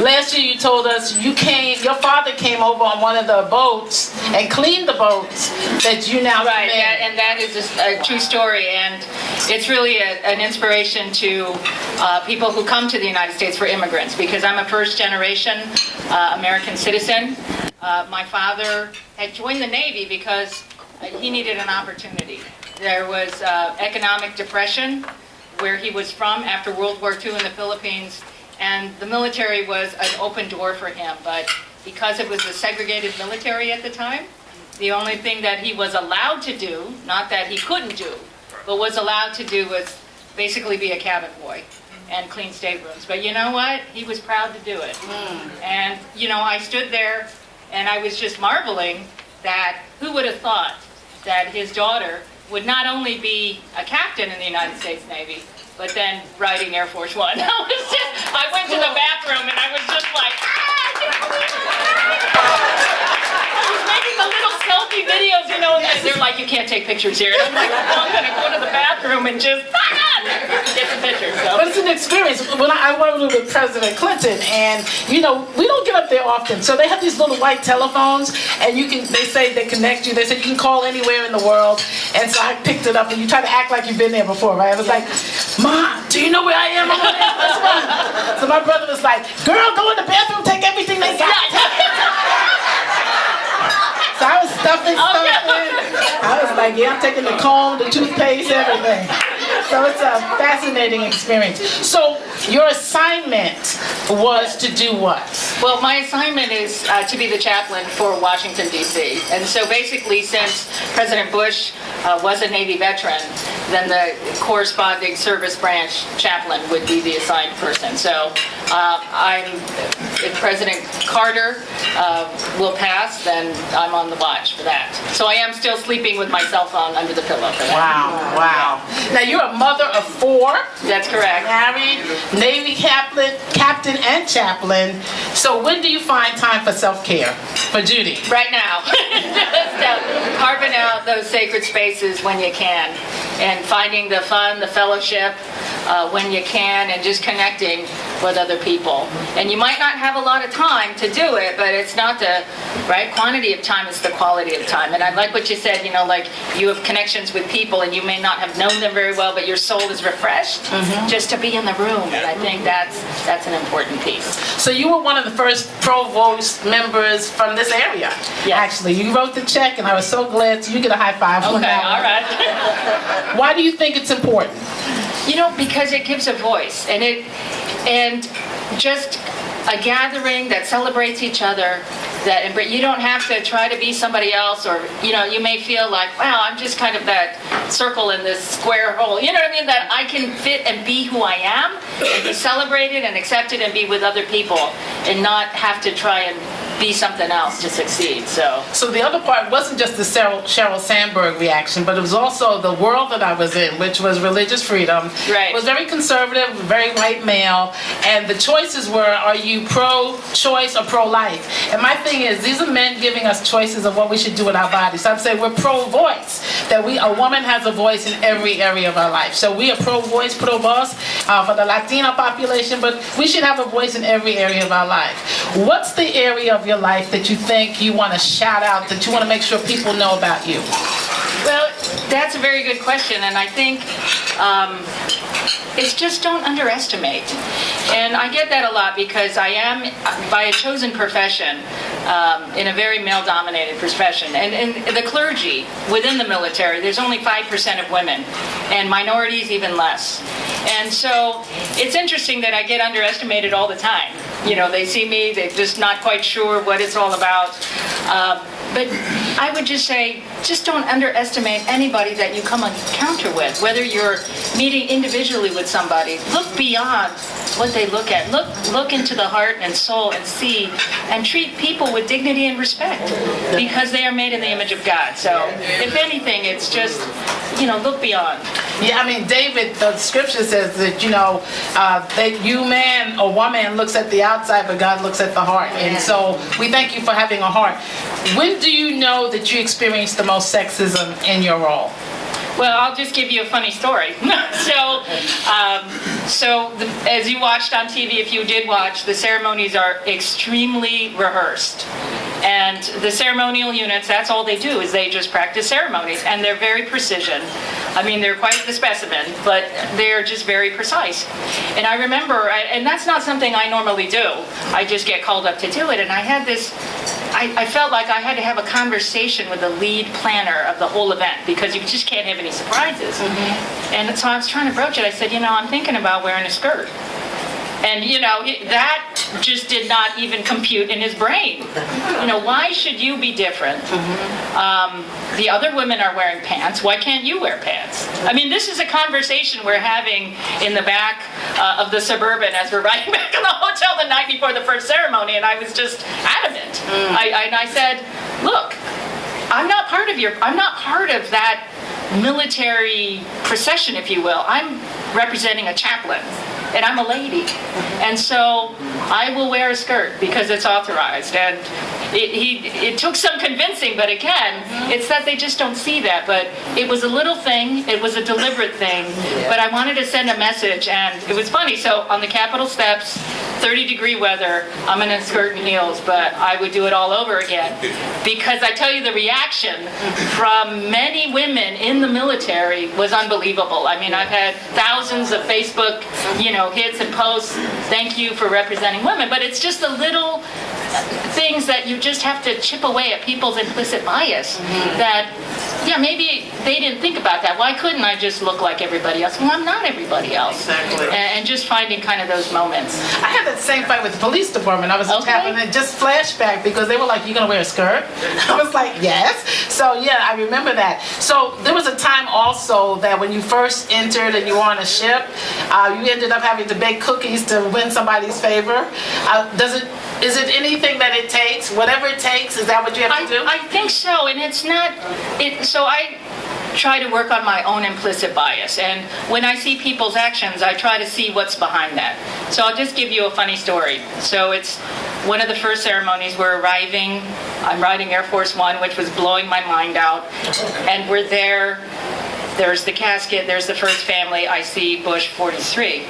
Last year you told us your father came over on one of the boats and cleaned the boats that you now Right, command. and that is a true story, and it's really an inspiration to people who come to the United States for immigrants, because I'm a first-generation American citizen. My father had joined the Navy because he needed an opportunity. There was economic depression where he was from after World War II in the Philippines, and the military was an open door for him, but because it was a segregated military at the time, the only thing that he was allowed to do, not that he couldn't do, but was allowed to do was basically be a cabin boy and clean staterooms. But you know what? He was proud to do it. And, I stood there and I was just marveling that who would have thought that his daughter would not only be a captain in the United States Navy, but then riding Air Force One. I went to the bathroom and I was just like, I was making the little selfie videos, and they're like, you can't take pictures here. And I'm like, well, I'm gonna go to the bathroom and just get the pictures. So. But it's an experience. When I went with President Clinton, and we don't get up there often, so they have these little white telephones, and they say they connect you. They say you can call anywhere in the world, and so I picked it up, and you try to act like you've been there before, right? I was like, Mom, do you know where I am? So my brother was like, girl, go in the bathroom, take everything they got. So I was stuffing stuff in. I was like, yeah, I'm taking the comb, the toothpaste, everything. So it's a fascinating experience. So your assignment was to do what? Well, my assignment is to be the chaplain for Washington, D.C. And so basically, since President Bush was a Navy veteran, then the corresponding service branch chaplain would be the assigned person. So if President Carter will pass, then I'm on the watch for that. So I am still sleeping with my cell phone under the pillow for that. Wow. Now you're a mother of 4. That's correct. Married, Navy captain and chaplain. So when do you find time for self-care for Judy? Right now. Just carving out those sacred spaces when you can, and finding the fun, the fellowship when you can, and just connecting with other people. And you might not have a lot of time to do it, but it's not the right quantity of time, it's the quality of time. And I like what you said, like you have connections with people and you may not have known them very well, but your soul is refreshed just to be in the room. And I think that's an important piece. So you were one of the first provost members from this area. Yes. Actually, you wrote the check, and I was so glad. So you get a high five. Okay, all right. Why do you think it's important? Because it gives a voice, and just a gathering that celebrates each other. But you don't have to try to be somebody else, or you may feel like, wow, I'm just kind of that circle in this square hole. You know what I mean? That I can fit and be who I am, and be celebrated and accepted, and be with other people, and not have to try and be something else to succeed. So the other part wasn't just the Sheryl Sandberg reaction, but it was also the world that I was in, which was religious freedom. Right. It was very conservative, very white male, and the choices were, are you pro-choice or pro-life? And my thing is, these are men giving us choices of what we should do with our bodies. So I'm saying we're pro-voice, that a woman has a voice in every area of our life. So we are pro-voice, pro-boss for the Latino population, but we should have a voice in every area of our life. What's the area of your life that you think you want to shout out, that you want to make sure people know about you? Well, that's a very good question, and I think it's just don't underestimate. And I get that a lot because I am, by a chosen profession, in a very male-dominated profession. And in the clergy, within the military, there's only 5% of women, and minorities even less. And so it's interesting that I get underestimated all the time. They see me, they're just not quite sure what it's all about. But I would just say, just don't underestimate anybody that you come encounter with, whether you're meeting individually with somebody. Look beyond what they look at. Look into the heart and soul and see, and treat people with dignity and respect, because they are made in the image of God. So if anything, it's just, look beyond. Yeah, I mean, David, the scripture says that, that you man or woman looks at the outside, but God looks at the heart. And so we thank you for having a heart. When do you know that you experience the most sexism in your role? Well, I'll just give you a funny story. As you watched on TV, if you did watch, the ceremonies are extremely rehearsed. And the ceremonial units, that's all they do, is they just practice ceremonies. And they're very precision. I mean, they're quite the specimen, but they're just very precise. And I remember, and that's not something I normally do. I just get called up to do it. And I had this, I felt like I had to have a conversation with the lead planner of the whole event, because you just can't have any surprises. And so I was trying to broach it. I said, I'm thinking about wearing a skirt. And, that just did not even compute in his brain. Why should you be different? The other women are wearing pants. Why can't you wear pants? I mean, this is a conversation we're having in the back of the Suburban as we're riding back in the hotel the night before the first ceremony, and I was just adamant. I said, look, I'm not part of that military procession, if you will. I'm representing a chaplain. And I'm a lady. And so I will wear a skirt because it's authorized. And it took some convincing, but again, it's that they just don't see that. But it was a little thing, it was a deliberate thing, but I wanted to send a message, and it was funny. So on the Capitol steps, 30-degree weather, I'm in a skirt and heels, but I would do it all over again. Because I tell you, the reaction from many women in the military was unbelievable. I mean, I've had thousands of Facebook, hits and posts, thank you for representing women, but it's just the little things that you just have to chip away at people's implicit bias that, maybe they didn't think about that. Why couldn't I just look like everybody else? Well, I'm not everybody else. Exactly. And just finding kind of those moments. I had that same fight with the police department. I was tapping it, just flashback, because they were like, you gonna wear a skirt? I was like, yes. So yeah, I remember that. So there was a time also that when you first entered and you were on a ship, you ended up having to bake cookies to win somebody's favor. Is it anything that it takes? Whatever it takes, is that what you have to do? I think so, and it's not, so I try to work on my own implicit bias, and when I see people's actions, I try to see what's behind that. So I'll just give you a funny story. So it's one of the first ceremonies, we're arriving, I'm riding Air Force One, which was blowing my mind out, and we're there's the casket, there's the first family, I see Bush 43.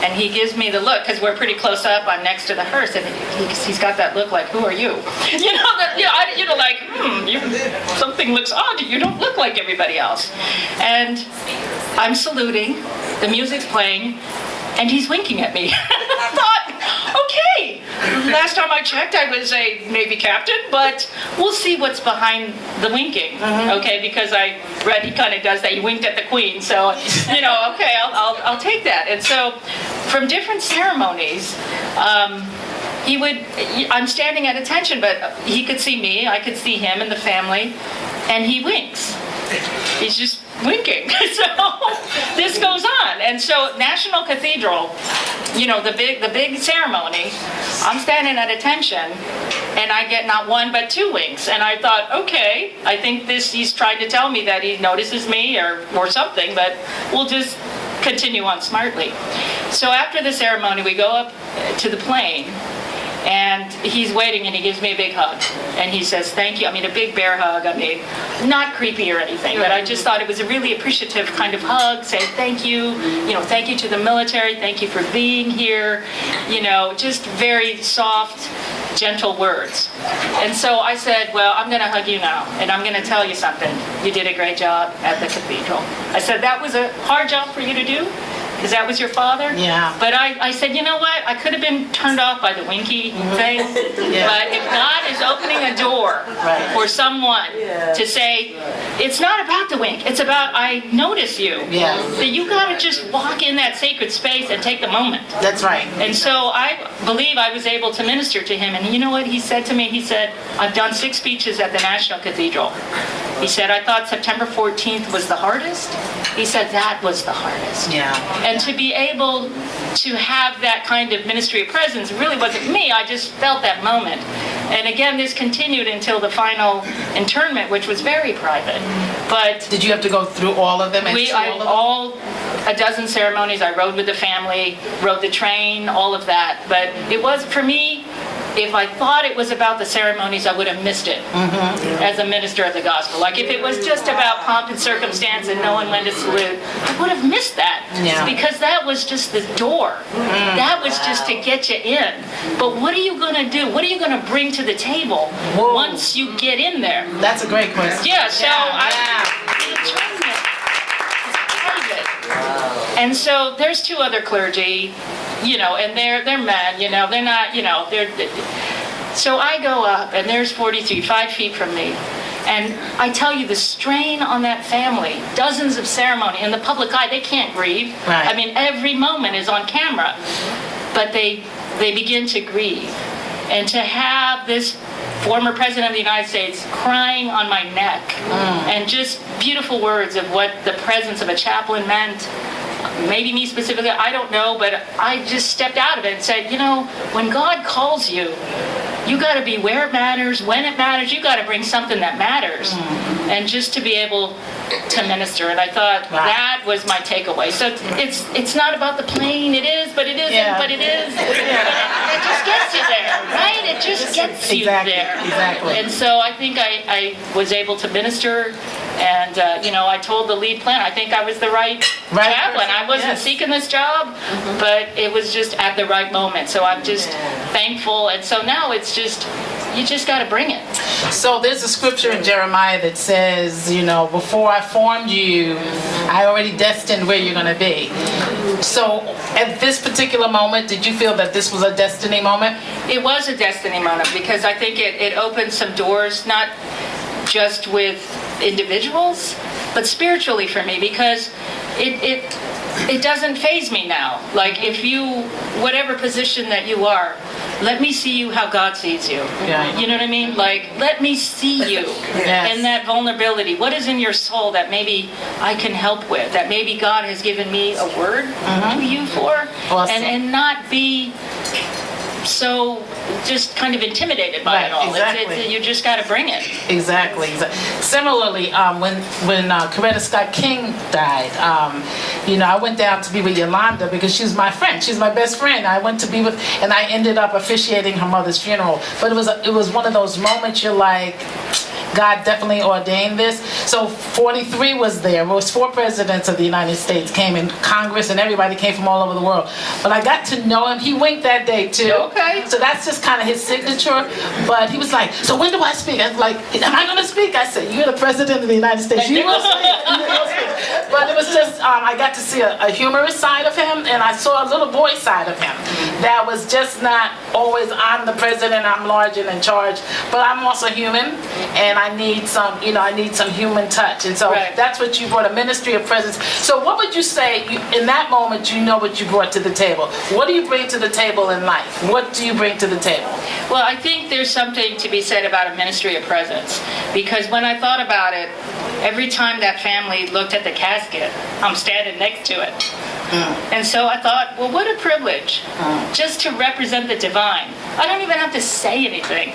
And he gives me the look, because we're pretty close up, I'm next to the hearse, and he's got that look like, who are you? Something looks odd, you don't look like everybody else. And I'm saluting, the music's playing, and he's winking at me. I thought, okay, last time I checked I was a Navy captain, but we'll see what's behind the winking, okay, because I read he kind of does that, he winked at the Queen, so, okay, I'll take that. And so, from different ceremonies, I'm standing at attention, but he could see me, I could see him and the family, and he winks. He's just winking. So this goes on. And so National Cathedral, the big ceremony, I'm standing at attention, and I get not one but two winks. And I thought, okay, I think he's trying to tell me that he notices me or something, but we'll just continue on smartly. So after the ceremony, we go up to the plane, and he's waiting, and he gives me a big hug. And he says, thank you. I mean, a big bear hug. I mean, not creepy or anything, but I just thought it was a really appreciative kind of hug, saying thank you to the military, thank you for being here, just very soft, gentle words. And so I said, well, I'm going to hug you now, and I'm going to tell you something. You did a great job at the cathedral. I said, that was a hard job for you to do, because that was your father? Yeah. But I said, you know what? I could have been turned off by the winky thing. Yeah. But if God is opening a door for someone to say, it's not about the wink. It's about, I notice you. Yeah. That you got to just walk in that sacred space and take the moment. That's right. And so I believe I was able to minister to him. And you know what he said to me? He said, I've done 6 speeches at the National Cathedral. He said, I thought September 14th was the hardest. He said, that was the hardest. Yeah. And to be able to have that kind of ministry of presence really wasn't me. I just felt that moment. And again, this continued until the final internment, which was very private. But did you have to go through all of them? All a dozen ceremonies. I rode with the family, rode the train, all of that. But it was, for me, if I thought it was about the ceremonies, I would have missed it as a minister of the gospel. Like if it was just about pomp and circumstance and no one went to salute, I would have missed that. Yeah. Because that was just the door. That was just to get you in. But what are you going to do? What are you going to bring to the table once you get in there? That's a great question. Yeah, so And so there's two other clergy, and they're men, they're not, so I go up and there's 43, 5 feet from me. And I tell you, the strain on that family, dozens of ceremony in the public eye, they can't grieve. Right. I mean, every moment is on camera. But they begin to grieve. And to have this former president of the United States crying on my neck, and just beautiful words of what the presence of a chaplain meant, maybe me specifically, I don't know, but I just stepped out of it and said, when God calls you, you got to be where it matters, when it matters. You got to bring something that matters, and just to be able to minister. And I thought that was my takeaway. So it's not about the plane. It is, but it isn't. But it is. It just gets you there, right? It just gets you there. Exactly. And so I think I was able to minister. And, I told the lead planner, I think I was the right chaplain. I wasn't seeking this job, but it was just at the right moment. So I'm just thankful. And so now it's just, you just got to bring it. So there's a scripture in Jeremiah that says, before I formed you, I already destined where you're going to be. So at this particular moment, did you feel that this was a destiny moment? It was a destiny moment because I think it opened some doors, not just with individuals, but spiritually for me, because it doesn't faze me now. Like if you, whatever position that you are, let me see you how God sees you. Yeah. You know what I mean? Like, let me see you in that vulnerability. What is in your soul that maybe I can help with, that maybe God has given me a word to you for? Awesome. And not be so just kind of intimidated by it all. Exactly. You just got to bring it. Exactly. Similarly, when Coretta Scott King died, I went down to be with Yolanda because she's my friend. She's my best friend. I went to be with, and I ended up officiating her mother's funeral. But it was one of those moments you're like, God definitely ordained this. So 43 was there. It was 4 presidents of the United States came in, Congress, and everybody came from all over the world. But I got to know him. He winked that day too. Okay. So that's just kind of his signature. But he was like, so when do I speak? I was like, am I going to speak? I said, you're the president of the United States. You will speak. You will speak. But it was just, I got to see a humorous side of him, and I saw a little boy side of him that was just not always, I'm the president, I'm large and in charge, but I'm also human, and I need some, I need some human touch. And so that's what you brought, a ministry of presence. So what would you say, in that moment, what you brought to the table? What do you bring to the table in life? What do you bring to the table? Well, I think there's something to be said about a ministry of presence, because when I thought about it, every time that family looked at the casket, I'm standing next to it. And so I thought, well, what a privilege just to represent the divine. I don't even have to say anything.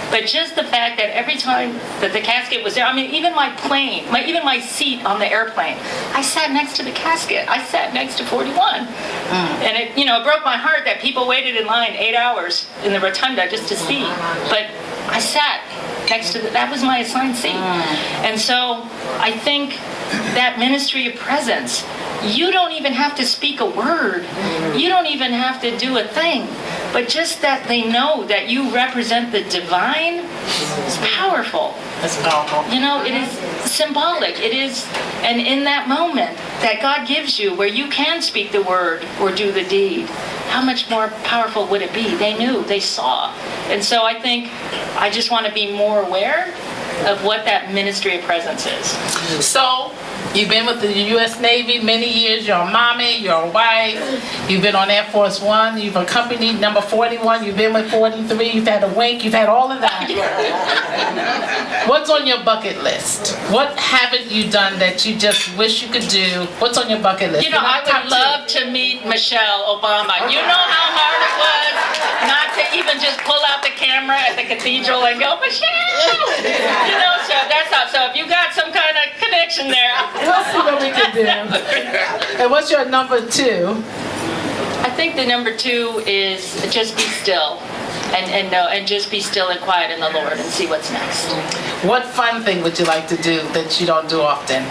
But just the fact that every time that the casket was there, I mean, even my plane, even my seat on the airplane, I sat next to the casket. I sat next to 41. And it broke my heart that people waited in line 8 hours in the rotunda just to see. But I sat next to that was my assigned seat. And so I think that ministry of presence, you don't even have to speak a word. You don't even have to do a thing. But just that they know that you represent the divine is powerful. That's powerful. It is symbolic. It is, and in that moment that God gives you where you can speak the word or do the deed, how much more powerful would it be? They knew, they saw. And so I think I just want to be more aware of what that ministry of presence is. So, you've been with the U.S. Navy many years. You're a mommy, you're a wife. You've been on Air Force One. You've accompanied number 41. You've been with 43. You've had a wink. You've had all of that. What's on your bucket list? What haven't you done that you just wish you could do? What's on your bucket list? I would love to meet Michelle Obama. You know how hard it was not to even just pull out the camera at the cathedral and go, Michelle! So that's how. So if you got some kind of connection there, we'll see what we can do. And what's your number 2? I think the number 2 is just be still. and just be still and quiet in the Lord and see what's next. What fun thing would you like to do that you don't do often?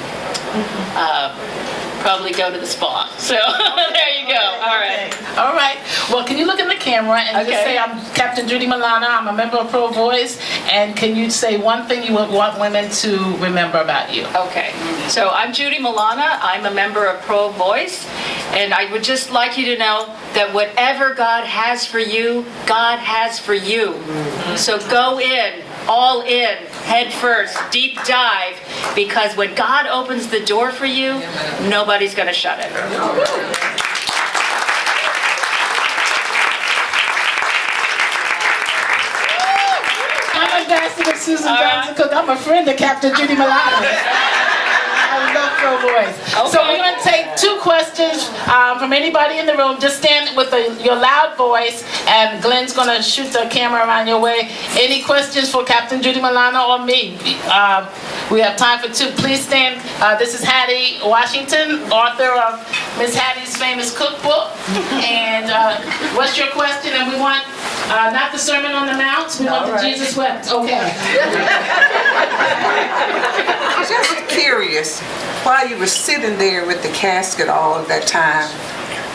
Probably go to the spa. So there you go. All right. Okay. All right. Well, can you look in the camera and just Okay. say, I'm Captain Judy Malana, I'm a member of Pro Voice, and can you say one thing you would want women to remember about you? Okay, so I'm Judy Malana. I'm a member of Pro Voice, and I would just like you to know that whatever God has for you, God has for you. So go in, all in, head first, deep dive, because when God opens the door for you, nobody's going to shut it. I'm Ambassador Susan right. Cook. I'm a friend of Captain Judy Malana. I love Pro Voice. So Okay. we're going to take 2 questions from anybody in the room. Just stand with your loud voice, and Glenn's going to shoot the camera around your way. Any questions for Captain Judy Malana or me? We have time for 2. Please stand. This is Hattie Washington, author of Miss Hattie's famous cookbook. And what's your question? And we want not the Sermon on the Mount. We want the Jesus wept. Okay. Just curious, while you were sitting there with the casket all of that time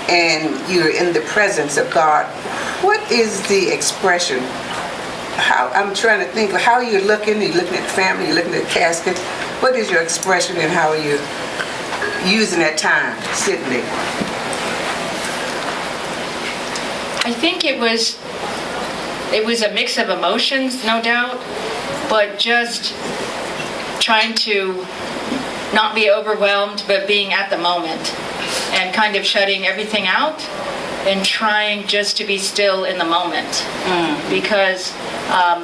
and you're in the presence of God, what is the expression? I'm trying to think of how you're looking at the family, you're looking at the casket. What is your expression and how are you using that time sitting there? I think it was a mix of emotions, no doubt, but just trying to not be overwhelmed, but being at the moment and kind of shutting everything out and trying just to be still in the moment. Because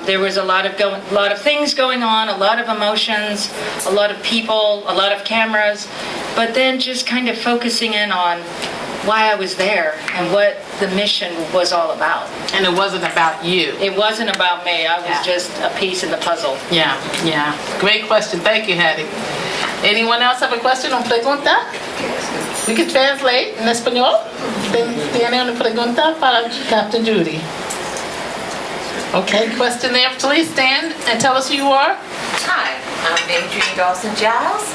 there was a lot of things going on, a lot of emotions, a lot of people, a lot of cameras, but then just kind of focusing in on why I was there and what the mission was all about. And it wasn't about you. It wasn't about me. I was Yeah. just a piece of the puzzle. Yeah. Great question. Thank you, Hattie. Anyone else have a question on pregunta? We can translate en español. ¿Tiene una pregunta para Captain Judy? Okay, question there. Please stand and tell us who you are. Hi, I'm Adrienne Dawson-Giles.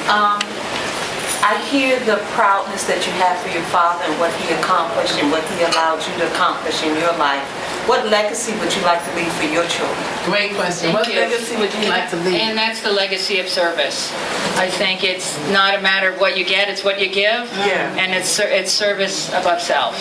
I hear the proudness that you have for your father and what he accomplished and what he allowed you to accomplish in your life. What legacy would you like to leave for your children? Great question. Thank What you. legacy would you like to leave? And that's the legacy of service. I think it's not a matter of what you get, it's what you give. Yeah. And it's service above self.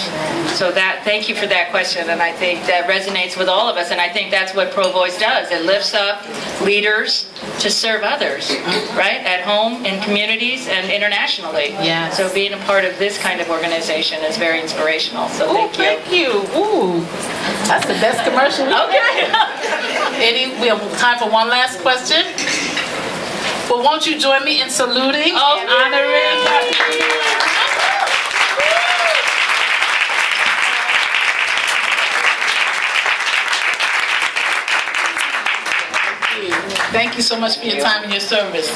So thank you for that question, and I think that resonates with all of us, and I think that's what Pro Voice does. It lifts up leaders to serve others, right? At home, in communities, and internationally. Yes. So being a part of this kind of organization is very inspirational, so Oh, thank you. thank you. Ooh, that's the best commercial we've Okay. We have time for one last question. Well, won't you join me in saluting and honoring Captain Judy? Thank you so much for your time and your service.